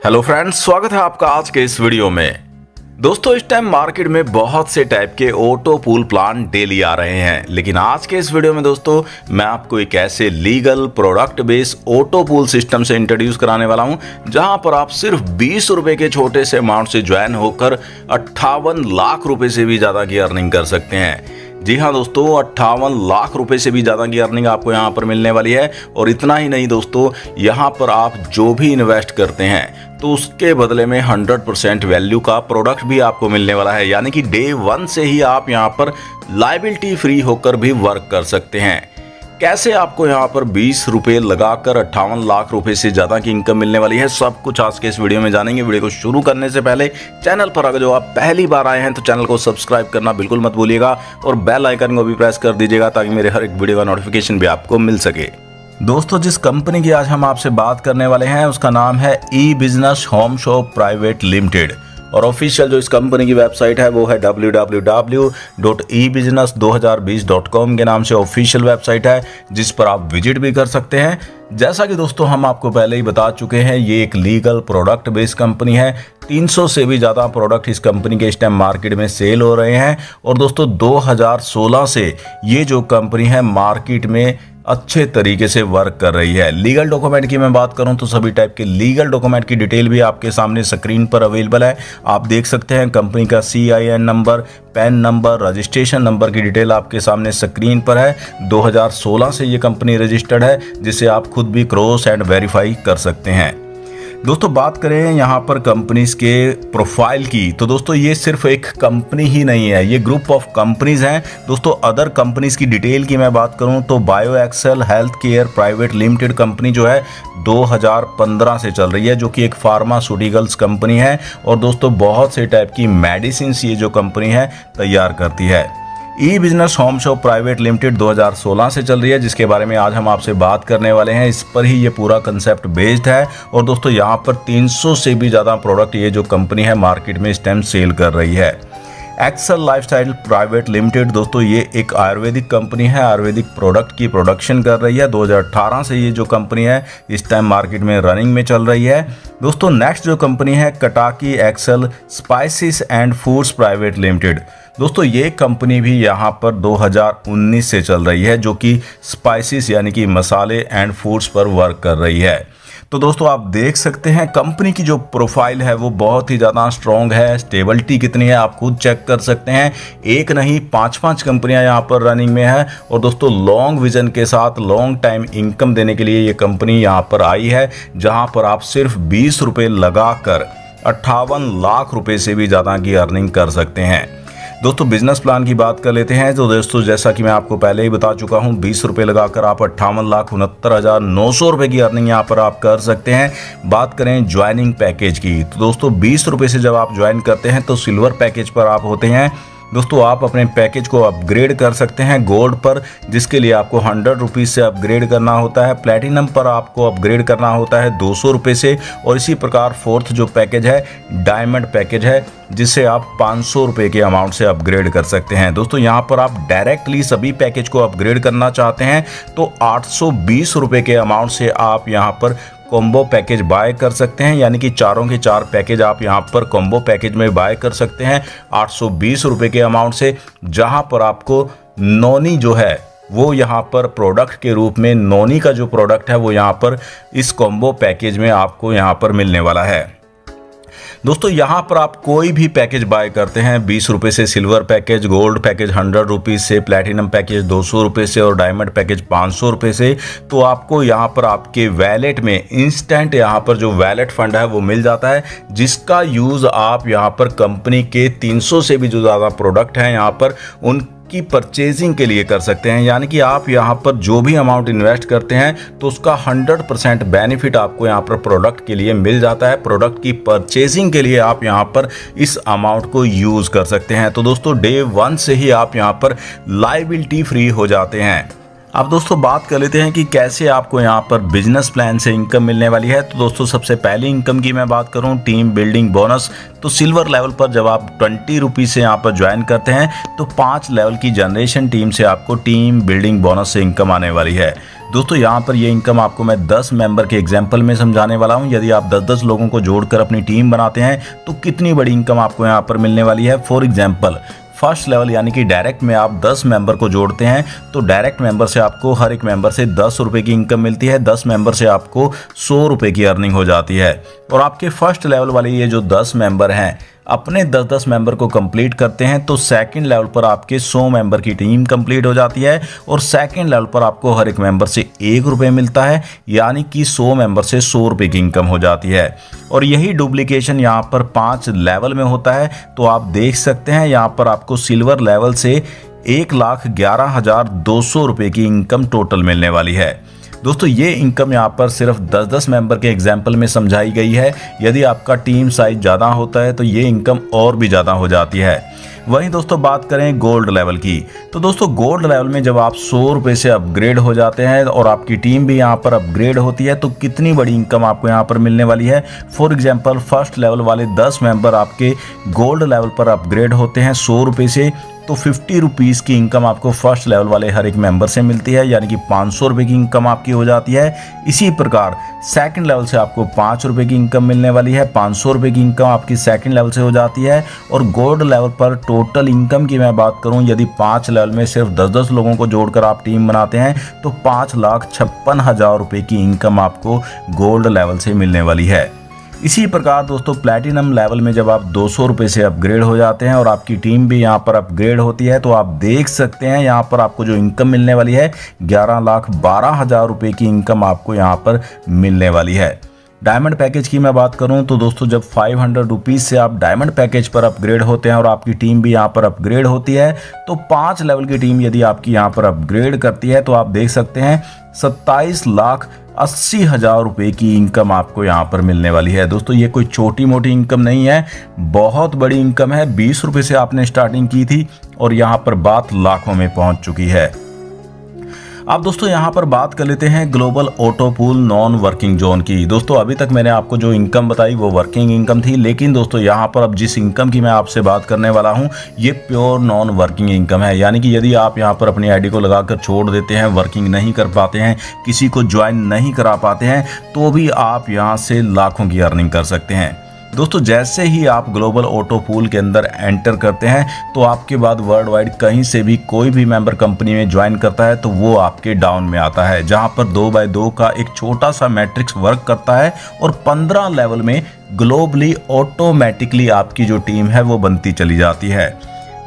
Hello friends, स्वागत है आपका आज के इस वीडियो में। दोस्तों, इस टाइम मार्केट में बहुत से टाइप के ऑटो पूल प्लान डेली आ रहे हैं, लेकिन आज के इस वीडियो में दोस्तों मैं आपको एक ऐसे legal product based auto pool system से इंट्रोड्यूस कराने वाला हूं, जहां पर आप सिर्फ 20 रुपए के छोटे से अमाउंट से ज्वाइन होकर 58 लाख रुपए से भी ज्यादा की अर्निंग कर सकते हैं। जी हाँ दोस्तों, 58 लाख रुपए से भी ज़्यादा की अर्निंग आपको यहाँ पर मिलने वाली है। और इतना ही नहीं दोस्तों, यहाँ पर आप जो भी इन्वेस्ट करते हैं तो उसके बदले में 100% वैल्यू का प्रोडक्ट भी आपको मिलने वाला है, यानी कि डे 1 से ही आप यहाँ पर लायबिलिटी फ्री होकर भी वर्क कर सकते हैं। कैसे आपको यहाँ पर 20 रुपए लगाकर 58 लाख रुपए से ज़्यादा की इनकम मिलने वाली है, सब कुछ आज के इस वीडियो में जानेंगे। वीडियो को शुरू करने से पहले चैनल पर अगर जो आप पहली बार आए हैं तो चैनल को सब्सक्राइब करना बिल्कुल मत भूलिएगा और बेल आइकन को भी प्रेस कर दीजिएगा ताकि मेरे हर एक वीडियो का नोटिफिकेशन भी आपको मिल सके। दोस्तों, जिस कंपनी की आज हम आपसे बात करने वाले हैं उसका नाम है e business home shop private limited और ऑफिशियल जो इस कंपनी की वेबसाइट है वो है www.ebusiness2020.com के नाम से ऑफिशियल वेबसाइट है, जिस पर आप विजिट भी कर सकते हैं। जैसा कि दोस्तों हम आपको पहले ही बता चुके हैं, ये एक लीगल प्रोडक्ट बेस्ड कंपनी है। 300 से भी ज़्यादा प्रोडक्ट इस कंपनी के इस टाइम मार्केट में सेल हो रहे हैं और दोस्तों 2016 से ये जो कंपनी है मार्केट में अच्छे तरीके से वर्क कर रही है। लीगल डॉक्यूमेंट की मैं बात करूं तो सभी टाइप के लीगल डॉक्यूमेंट की डिटेल भी आपके सामने स्क्रीन पर अवेलेबल है। आप देख सकते हैं कंपनी का CIN number, pan number, registration number की डिटेल आपके सामने स्क्रीन पर है। 2016 से ये कंपनी रजिस्टर्ड है, जिसे आप खुद भी क्रॉस एंड वेरीफाई कर सकते हैं। दोस्तों, बात करें यहाँ पर कंपनीज के प्रोफाइल की तो दोस्तों ये सिर्फ एक कंपनी ही नहीं है, ये ग्रुप ऑफ कंपनीज हैं। दोस्तों, अदर कंपनीज की डिटेल की मैं बात करूँ तो bio excel health care private limited company जो है 2015 से चल रही है, जो कि एक फार्मास्यूटिकल्स कंपनी है और दोस्तों बहुत से टाइप की मेडिसिन ये जो कंपनी है तैयार करती है। E business home shop private limited 2016 से चल रही है, जिसके बारे में आज हम आपसे बात करने वाले हैं। इस पर ही ये पूरा कंसेप्ट बेस्ड है और दोस्तों यहाँ पर 300 से भी ज़्यादा प्रोडक्ट ये जो कंपनी है मार्केट में इस टाइम सेल कर रही है। एक्सेल लाइफस्टाइल प्राइवेट लिमिटेड दोस्तों ये एक आयुर्वेदिक कंपनी है, आयुर्वेदिक प्रोडक्ट की प्रोडक्शन कर रही है। 2018 से ये जो कंपनी है इस टाइम मार्केट में रनिंग में चल रही है। दोस्तों, नेक्स्ट जो कंपनी है Kataki excel spices and foods private limited. दोस्तों, ये कंपनी भी यहाँ पर 2019 से चल रही है, जो कि स्पाइसेस यानी कि मसाले एंड फूड्स पर वर्क कर रही है। तो दोस्तों आप देख सकते हैं कंपनी की जो प्रोफाइल है वो बहुत ही ज़्यादा स्ट्रॉन्ग है। स्टेबिलिटी कितनी है आप खुद चेक कर सकते हैं। एक नहीं 5-5 कंपनियां यहाँ पर रनिंग में है और दोस्तों लॉन्ग विजन के साथ लॉन्ग टाइम इनकम देने के लिए ये कंपनी यहाँ पर आई है, जहाँ पर आप सिर्फ 20 रुपये लगाकर 58 लाख रुपये से भी ज़्यादा की अर्निंग कर सकते हैं। दोस्तों, बिजनेस प्लान की बात कर लेते हैं। तो दोस्तों जैसा कि मैं आपको पहले ही बता चुका हूं, 20 रुपये लगाकर आप 58,69,900 रुपये की अर्निंग यहां पर आप कर सकते हैं। बात करें ज्वाइनिंग पैकेज की तो दोस्तों 20 रुपये से जब आप ज्वाइन करते हैं तो सिल्वर पैकेज पर आप होते हैं। दोस्तों, आप अपने पैकेज को अपग्रेड कर सकते हैं गोल्ड पर, जिसके लिए आपको 100 रुपीज़ से अपग्रेड करना होता है। प्लेटिनम पर आपको अपग्रेड करना होता है 200 रुपये से और इसी प्रकार फोर्थ जो पैकेज है डायमंड पैकेज है, जिसे आप 500 रुपये के अमाउंट से अपग्रेड कर सकते हैं। दोस्तों, यहाँ पर आप डायरेक्टली सभी पैकेज को अपग्रेड करना चाहते हैं तो 820 रुपये के अमाउंट से आप यहाँ पर कॉम्बो पैकेज बाय कर सकते हैं, यानी कि चारों के चार पैकेज आप यहाँ पर कॉम्बो पैकेज में बाय कर सकते हैं 820 रुपये के अमाउंट से, जहाँ पर आपको नोनी जो है वो यहाँ पर प्रोडक्ट के रूप में नोनी का जो प्रोडक्ट है वो यहाँ पर इस कॉम्बो पैकेज में आपको यहाँ पर मिलने वाला है। दोस्तों, यहाँ पर आप कोई भी पैकेज बाय करते हैं 20 रुपये से silver package, gold package 100 rupees से, प्लैटिनम पैकेज 200 रुपये से और डायमंड पैकेज 500 रुपये से, तो आपको यहाँ पर आपके वैलेट में इंस्टेंट यहाँ पर जो वैलेट फंड है वो मिल जाता है, जिसका यूज़ आप यहाँ पर कंपनी के 300 से भी जो ज़्यादा प्रोडक्ट हैं यहाँ पर उन की परचेजिंग के लिए कर सकते हैं। यानी कि आप यहाँ पर जो भी अमाउंट इन्वेस्ट करते हैं तो उसका 100% बेनिफिट आपको यहाँ पर प्रोडक्ट के लिए मिल जाता है। प्रोडक्ट की परचेजिंग के लिए आप यहाँ पर इस अमाउंट को यूज़ कर सकते हैं। तो दोस्तों डे 1 से ही आप यहाँ पर लायबिलिटी फ्री हो जाते हैं। अब दोस्तों बात कर लेते हैं कि कैसे आपको यहाँ पर बिजनेस प्लान से इनकम मिलने वाली है। तो दोस्तों सबसे पहली इनकम की मैं बात करूँ टीम बिल्डिंग बोनस, तो सिल्वर लेवल पर जब आप 20 रुपीज़ से यहाँ पर ज्वाइन करते हैं तो 5 लेवल की जनरेशन टीम से आपको टीम बिल्डिंग बोनस से इनकम आने वाली है। दोस्तों यहाँ पर ये इनकम आपको मैं 10 मेंबर के एग्जाम्पल में समझाने वाला हूँ। यदि आप 10-10 लोगों को जोड़कर अपनी टीम बनाते हैं तो कितनी बड़ी इनकम आपको यहाँ पर मिलने वाली है। फॉर एग्जाम्पल फर्स्ट लेवल यानी कि डायरेक्ट में आप 10 मेंबर को जोड़ते हैं तो डायरेक्ट मेंबर से आपको हर एक मेंबर से 10 रुपये की इनकम मिलती है। 10 मेंबर से आपको 100 रुपये की अर्निंग हो जाती है। और आपके फर्स्ट लेवल वाले ये जो 10 मेंबर हैं अपने 10-10 मेंबर को कंप्लीट करते हैं तो सेकंड लेवल पर आपके 100 मेंबर की टीम कंप्लीट हो जाती है और सेकंड लेवल पर आपको हर एक मेंबर से 1 रुपये मिलता है, यानी कि 100 मेंबर से 100 रुपये की इनकम हो जाती है। और यही डुप्लीकेशन यहाँ पर 5 लेवल में होता है। तो आप देख सकते हैं यहाँ पर आपको सिल्वर लेवल से 1,11,200 रुपये की इनकम टोटल मिलने वाली है। दोस्तों ये इनकम यहाँ पर सिर्फ 10-10 मेंबर के एग्जाम्पल में समझाई गई है। यदि आपका टीम साइज ज़्यादा होता है तो ये इनकम और भी ज़्यादा हो जाती है। वहीं दोस्तों बात करें गोल्ड लेवल की, तो दोस्तों गोल्ड लेवल में जब आप 100 रुपये से अपग्रेड हो जाते हैं और आपकी टीम भी यहाँ पर अपग्रेड होती है तो कितनी बड़ी इनकम आपको यहाँ पर मिलने वाली है। फॉर एग्जांपल फर्स्ट लेवल वाले 10 मेंबर आपके गोल्ड लेवल पर अपग्रेड होते हैं 100 रुपये से, तो 50 रुपीज़ की इनकम आपको फर्स्ट लेवल वाले हर एक मेंबर से मिलती है, यानी कि 500 रुपये की इनकम आपकी हो जाती है। इसी प्रकार सेकंड लेवल से आपको 5 रुपये की इनकम मिलने वाली है, 500 रुपये की इनकम आपकी सेकंड लेवल से हो जाती है। और गोल्ड लेवल पर टोटल इनकम की मैं बात करूं, यदि 5 लेवल में सिर्फ 10-10 लोगों को जोड़कर आप टीम बनाते हैं तो 5,56,000 रुपये की इनकम आपको गोल्ड लेवल से मिलने वाली है। इसी प्रकार दोस्तों प्लैटिनम लेवल में जब आप 200 रुपये से अपग्रेड हो जाते हैं और आपकी टीम भी यहाँ पर अपग्रेड होती है तो आप देख सकते हैं यहाँ पर आपको जो इनकम मिलने वाली है 11,12,000 रुपये की इनकम आपको यहाँ पर मिलने वाली है। डायमंड पैकेज की मैं बात करूं तो दोस्तों जब 500 रुपीज़ से आप डायमंड पैकेज पर अपग्रेड होते हैं और आपकी टीम भी यहां पर अपग्रेड होती है तो 5 लेवल की टीम यदि आपकी यहां पर अपग्रेड करती है तो आप देख सकते हैं 27,80,000 रुपये की इनकम आपको यहां पर मिलने वाली है। दोस्तों ये कोई छोटी मोटी इनकम नहीं है, बहुत बड़ी इनकम है। 20 रुपये से आपने स्टार्टिंग की थी और यहाँ पर बात लाखों में पहुँच चुकी है। अब दोस्तों यहाँ पर बात कर लेते हैं global auto pool non working zone की। दोस्तों अभी तक मैंने आपको जो इनकम बताई वो वर्किंग इनकम थी, लेकिन दोस्तों यहाँ पर अब जिस इनकम की मैं आपसे बात करने वाला हूँ ये प्योर नॉन वर्किंग इनकम है। यानी कि यदि आप यहाँ पर अपनी आईडी को लगाकर छोड़ देते हैं, वर्किंग नहीं कर पाते हैं, किसी को ज्वाइन नहीं करा पाते हैं, तो भी आप यहाँ से लाखों की अर्निंग कर सकते हैं। दोस्तों जैसे ही आप ग्लोबल ऑटो पूल के अंदर एंटर करते हैं तो आपके बाद वर्ल्ड वाइड कहीं से भी कोई भी मेंबर कंपनी में ज्वाइन करता है तो वो आपके डाउन में आता है, जहां पर 2x2 का एक छोटा सा मैट्रिक्स वर्क करता है और 15 लेवल में ग्लोबली ऑटोमेटिकली आपकी जो टीम है वो बनती चली जाती है।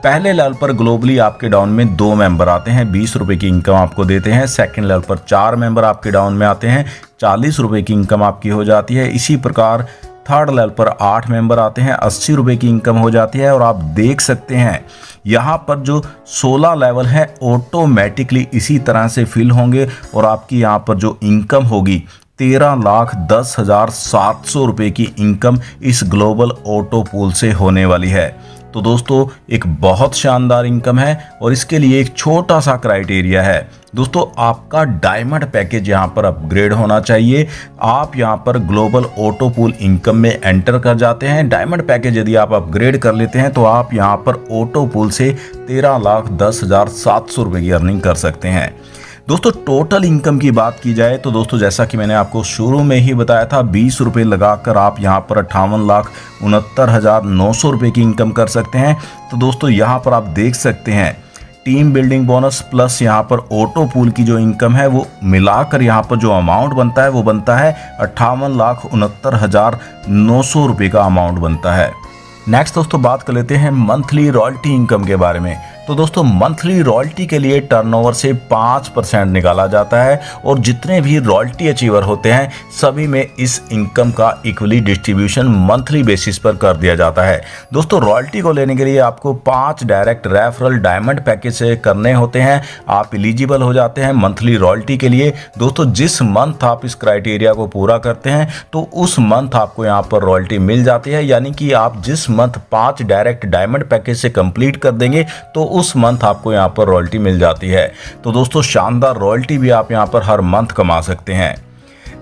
पहले लेवल पर ग्लोबली आपके डाउन में 2 मेंबर आते हैं, 20 रुपये की इनकम आपको देते हैं। सेकंड लेवल पर 4 मेंबर आपके डाउन में आते हैं, 40 रुपये की इनकम आपकी हो जाती है। इसी प्रकार थर्ड लेवल पर 8 मेंबर आते हैं, 80 रुपये की इनकम हो जाती है। और आप देख सकते हैं यहाँ पर जो 16 लेवल है ऑटोमेटिकली इसी तरह से फिल होंगे और आपकी यहाँ पर जो इनकम होगी 13,10,700 रुपये की इनकम इस ग्लोबल ऑटो पूल से होने वाली है। तो दोस्तों एक बहुत शानदार इनकम है और इसके लिए एक छोटा सा क्राइटेरिया है। दोस्तों आपका डायमंड पैकेज यहाँ पर अपग्रेड होना चाहिए। आप यहाँ पर ग्लोबल ऑटो पूल इनकम में एंटर कर जाते हैं। डायमंड पैकेज यदि आप अपग्रेड कर लेते हैं तो आप यहाँ पर ऑटो पूल से 13,10,700 रुपये की अर्निंग कर सकते हैं। दोस्तों टोटल इनकम की बात की जाए तो दोस्तों जैसा कि मैंने आपको शुरू में ही बताया था 20 रुपये लगाकर आप यहाँ पर 58,69,900 रुपये की इनकम कर सकते हैं। तो दोस्तों यहाँ पर आप देख सकते हैं टीम बिल्डिंग बोनस प्लस यहाँ पर ऑटो पूल की जो इनकम है वो मिलाकर यहाँ पर जो अमाउंट बनता है वो बनता है 58,69,900 रुपये का अमाउंट बनता है। नेक्स्ट दोस्तों बात कर लेते हैं मंथली रॉयल्टी इनकम के बारे में। तो दोस्तों मंथली रॉयल्टी के लिए टर्नओवर से 5% निकाला जाता है और जितने भी रॉयल्टी अचीवर होते हैं सभी में इस इनकम का इक्वली डिस्ट्रीब्यूशन मंथली बेसिस पर कर दिया जाता है। दोस्तों रॉयल्टी को लेने के लिए आपको 5 डायरेक्ट रेफरल डायमंड पैकेज से करने होते हैं, आप एलिजिबल हो जाते हैं मंथली रॉयल्टी के लिए। दोस्तों जिस मंथ आप इस क्राइटेरिया को पूरा करते हैं तो उस मंथ आपको यहाँ पर रॉयल्टी मिल जाती है। यानी कि आप जिस मंथ 5 डायरेक्ट डायमंड पैकेज से कंप्लीट कर देंगे तो उस मंथ आपको यहाँ पर रॉयल्टी मिल जाती है। तो दोस्तों शानदार रॉयल्टी भी आप यहाँ पर हर मंथ कमा सकते हैं।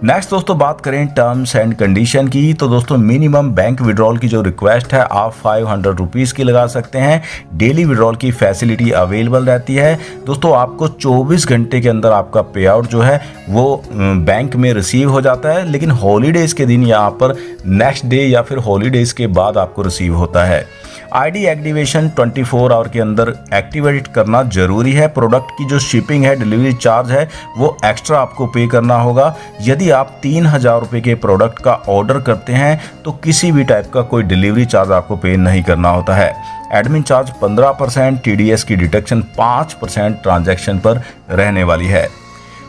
नेक्स्ट दोस्तों बात करें टर्म्स एंड कंडीशन की, तो दोस्तों मिनिमम बैंक विड्रॉल की जो रिक्वेस्ट है आप 500 रुपीज़ की लगा सकते हैं। डेली विड्रॉल की फैसिलिटी अवेलेबल रहती है। दोस्तों आपको 24 घंटे के अंदर आपका पे आउट जो है वो बैंक में रिसीव हो जाता है, लेकिन हॉलीडेज़ के दिन यहाँ पर नेक्स्ट डे या फिर हॉलीडेज़ के बाद आपको रिसीव होता है। आईडी एक्टिवेशन 24 आवर के अंदर एक्टिवेट करना जरूरी है। प्रोडक्ट की जो शिपिंग है, डिलीवरी चार्ज है, वो एक्स्ट्रा आपको पे करना होगा। यदि आप 3000 रुपये के प्रोडक्ट का ऑर्डर करते हैं तो किसी भी टाइप का कोई डिलीवरी चार्ज आपको पे नहीं करना होता है। एडमिन चार्ज 15%, टीडीएस की डिडक्शन 5% ट्रांजैक्शन पर रहने वाली है।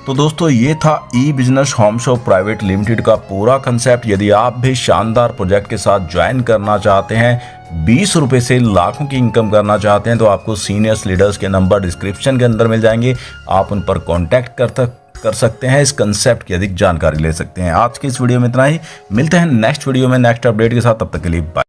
तो दोस्तों ये था e business home shop private limited का पूरा कंसेप्ट। यदि आप भी शानदार प्रोजेक्ट के साथ ज्वाइन करना चाहते हैं, 20 रुपये से लाखों की इनकम करना चाहते हैं, तो आपको सीनियर्स लीडर्स के नंबर डिस्क्रिप्शन के अंदर मिल जाएंगे। आप उन पर कॉन्टैक्ट कर सकते हैं, इस कंसेप्ट की अधिक जानकारी ले सकते हैं। आज की इस वीडियो में इतना ही, मिलते हैं नेक्स्ट वीडियो में नेक्स्ट अपडेट के साथ। तब तक के लिए बाय।